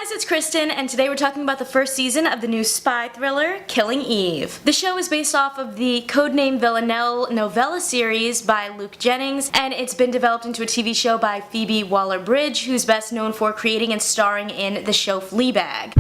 guys, it's Kristen, and today we're talking about the first season of the new spy thriller, Killing Eve. The show is based off of the Codename Villanelle novella series by Luke Jennings, and it's been developed into a TV show by Phoebe Waller-Bridge, who's best known for creating and starring in the show Fleabag.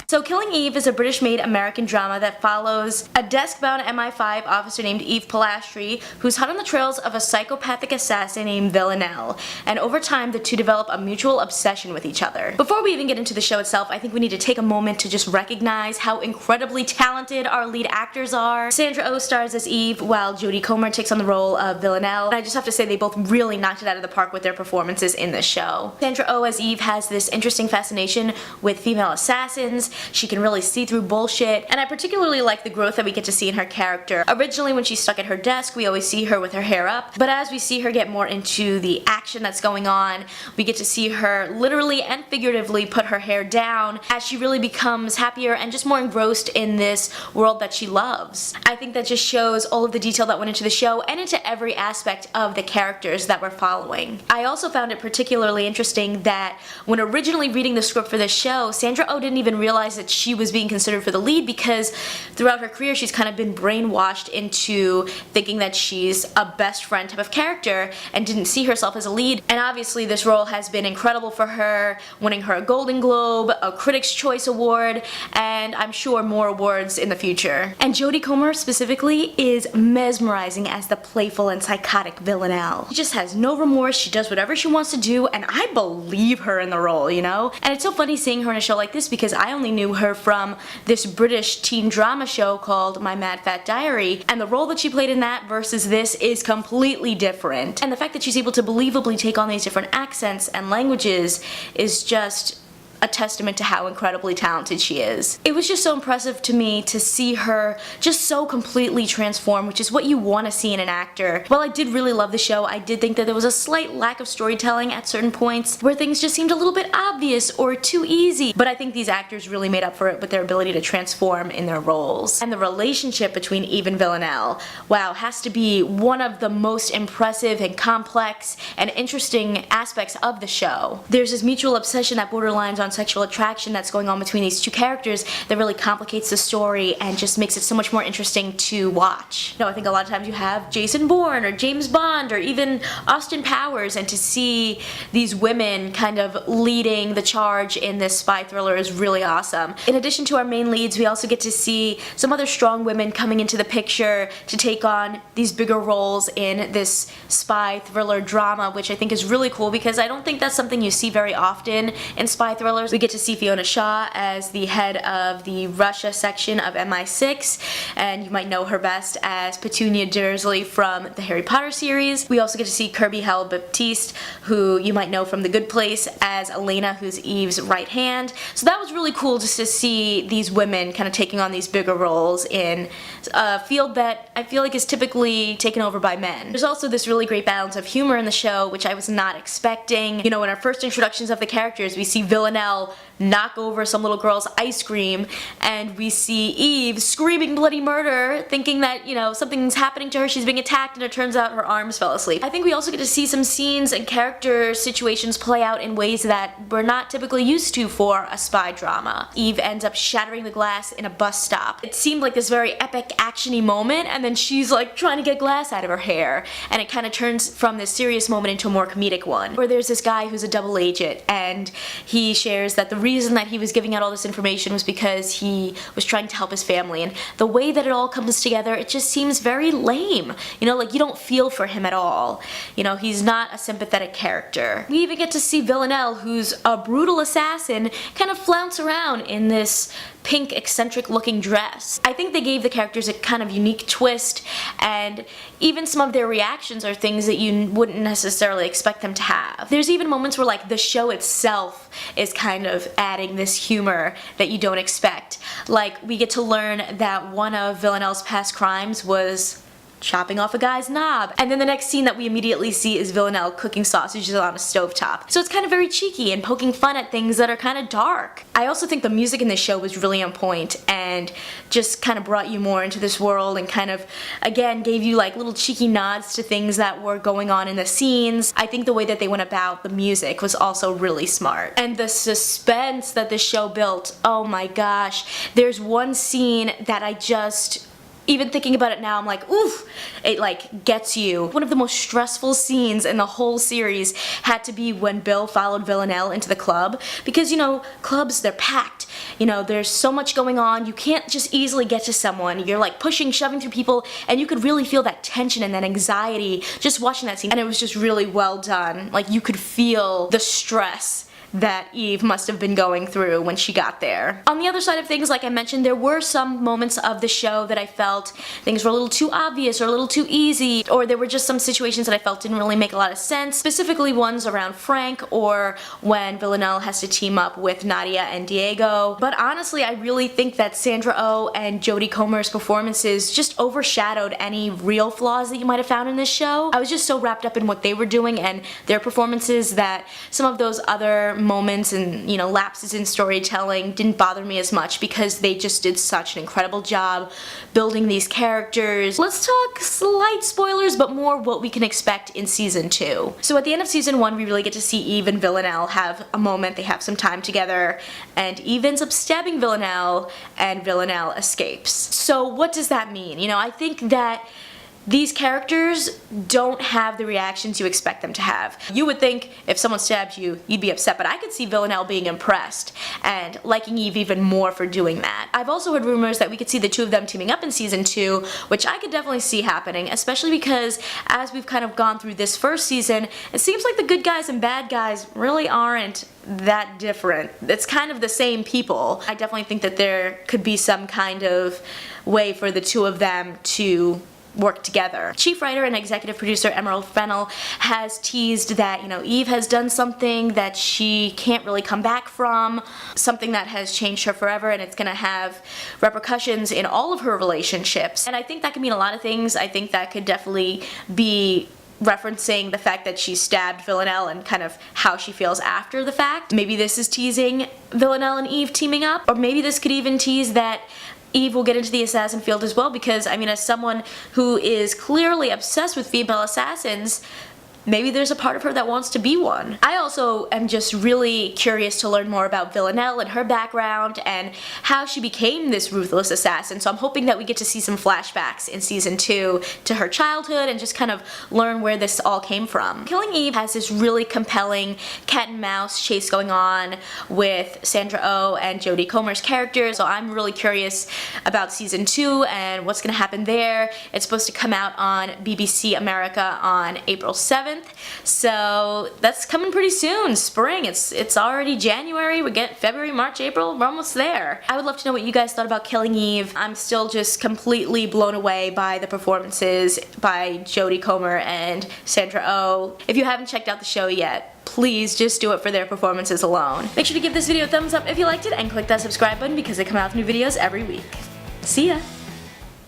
So Killing Eve is a British-made American drama that follows a desk-bound MI5 officer named Eve Polastri, who's hot on the trails of a psychopathic assassin named Villanelle, and over time the two develop a mutual obsession with each other. Before we even get into the show itself, I think we need to take a moment to just recognize how incredibly talented our lead actors are. Sandra Oh stars as Eve, while Jodie Comer takes on the role of Villanelle, and I just have to say they both really knocked it out of the park with their performances in this show. Sandra Oh as Eve has this interesting fascination with female assassins. She can really see through bullshit, and I particularly like the growth that we get to see in her character. Originally, when she's stuck at her desk, we always see her with her hair up, but as we see her get more into the action that's going on, we get to see her literally and figuratively put her hair down as she really becomes happier and just more engrossed in this world that she loves. I think that just shows all of the detail that went into the show and into every aspect of the characters that we're following. I also found it particularly interesting that when originally reading the script for this show, Sandra Oh didn't even realize that she was being considered for the lead, because throughout her career she's kind of been brainwashed into thinking that she's a best friend type of character and didn't see herself as a lead. And obviously this role has been incredible for her, winning her a Golden Globe, a Critics' Choice Award, and I'm sure more awards in the future. And Jodie Comer specifically is mesmerizing as the playful and psychotic Villanelle. She just has no remorse, she does whatever she wants to do, and I believe her in the role, you know? And it's so funny seeing her in a show like this because I only knew her from this British teen drama show called My Mad Fat Diary, and the role that she played in that versus this is completely different. And the fact that she's able to believably take on these different accents and languages is just a testament to how incredibly talented she is. It was just so impressive to me to see her just so completely transform, which is what you want to see in an actor. While I did really love the show, I did think that there was a slight lack of storytelling at certain points where things just seemed a little bit obvious or too easy, but I think these actors really made up for it with their ability to transform in their roles. And the relationship between Eve and Villanelle, wow, has to be one of the most impressive and complex and interesting aspects of the show. There's this mutual obsession that borderlines on sexual attraction that's going on between these two characters that really complicates the story and just makes it so much more interesting to watch. You know, I think a lot of times you have Jason Bourne or James Bond or even Austin Powers, and to see these women kind of leading the charge in this spy thriller is really awesome. In addition to our main leads, we also get to see some other strong women coming into the picture to take on these bigger roles in this spy thriller drama, which I think is really cool because I don't think that's something you see very often in spy thrillers. We get to see Fiona Shaw as the head of the Russia section of MI6, and you might know her best as Petunia Dursley from the Harry Potter series. We also get to see Kirby Howell-Baptiste, who you might know from The Good Place as Elena, who's Eve's right hand. So that was really cool just to see these women kind of taking on these bigger roles in a field that I feel like is typically taken over by men. There's also this really great balance of humor in the show, which I was not expecting. You know, in our first introductions of the characters, we see Villanelle knock over some little girl's ice cream, and we see Eve screaming bloody murder, thinking that, you know, something's happening to her, she's being attacked, and it turns out her arms fell asleep. I think we also get to see some scenes and character situations play out in ways that we're not typically used to for a spy drama. Eve ends up shattering the glass in a bus stop. It seemed like this very epic actiony moment, and then she's like trying to get glass out of her hair, and it kind of turns from this serious moment into a more comedic one, where there's this guy who's a double agent, and he shares that the reason that he was giving out all this information was because he was trying to help his family, and the way that it all comes together, it just seems very lame. You know, like you don't feel for him at all. You know, he's not a sympathetic character. We even get to see Villanelle, who's a brutal assassin, kind of flounce around in this pink eccentric looking dress. I think they gave the characters a kind of unique twist, and even some of their reactions are things that you wouldn't necessarily expect them to have. There's even moments where like the show itself is kind of adding this humor that you don't expect. Like we get to learn that one of Villanelle's past crimes was chopping off a guy's knob. And then the next scene that we immediately see is Villanelle cooking sausages on a stovetop. So it's kind of very cheeky and poking fun at things that are kind of dark. I also think the music in this show was really on point and just kind of brought you more into this world and kind of, again, gave you like little cheeky nods to things that were going on in the scenes. I think the way that they went about the music was also really smart. And the suspense that the show built, oh my gosh. There's one scene that I just, even thinking about it now, I'm like, oof, it like gets you. One of the most stressful scenes in the whole series had to be when Bill followed Villanelle into the club, because you know, clubs, they're packed. You know, there's so much going on, you can't just easily get to someone. You're like pushing, shoving through people, and you could really feel that tension and that anxiety just watching that scene, and it was just really well done. Like, you could feel the stress that Eve must have been going through when she got there. On the other side of things, like I mentioned, there were some moments of the show that I felt things were a little too obvious or a little too easy, or there were just some situations that I felt didn't really make a lot of sense, specifically ones around Frank or when Villanelle has to team up with Nadia and Diego. But honestly, I really think that Sandra Oh and Jodie Comer's performances just overshadowed any real flaws that you might have found in this show. I was just so wrapped up in what they were doing and their performances that some of those other moments and, you know, lapses in storytelling didn't bother me as much because they just did such an incredible job building these characters. Let's talk slight spoilers, but more what we can expect in season 2. So at the end of season 1, we really get to see Eve and Villanelle have a moment. They have some time together, and Eve ends up stabbing Villanelle, and Villanelle escapes. So what does that mean? You know, I think that these characters don't have the reactions you expect them to have. You would think if someone stabbed you, you'd be upset, but I could see Villanelle being impressed and liking Eve even more for doing that. I've also heard rumors that we could see the two of them teaming up in season 2, which I could definitely see happening, especially because as we've kind of gone through this first season, it seems like the good guys and bad guys really aren't that different. It's kind of the same people. I definitely think that there could be some kind of way for the two of them to work together. Chief writer and executive producer Emerald Fennell has teased that, you know, Eve has done something that she can't really come back from, something that has changed her forever, and it's gonna have repercussions in all of her relationships. And I think that could mean a lot of things. I think that could definitely be referencing the fact that she stabbed Villanelle and kind of how she feels after the fact. Maybe this is teasing Villanelle and Eve teaming up, or maybe this could even tease that Eve will get into the assassin field as well, because, I mean, as someone who is clearly obsessed with female assassins, maybe there's a part of her that wants to be one. I also am just really curious to learn more about Villanelle and her background and how she became this ruthless assassin, so I'm hoping that we get to see some flashbacks in season 2 to her childhood and just kind of learn where this all came from. Killing Eve has this really compelling cat and mouse chase going on with Sandra Oh and Jodie Comer's characters, so I'm really curious about season 2 and what's gonna happen there. It's supposed to come out on BBC America on April 7th. So that's coming pretty soon. Spring. It's already January. We get February, March, April. We're almost there. I would love to know what you guys thought about Killing Eve. I'm still just completely blown away by the performances by Jodie Comer and Sandra Oh. If you haven't checked out the show yet, please just do it for their performances alone. Make sure to give this video a thumbs up if you liked it and click that subscribe button because they come out with new videos every week. See ya!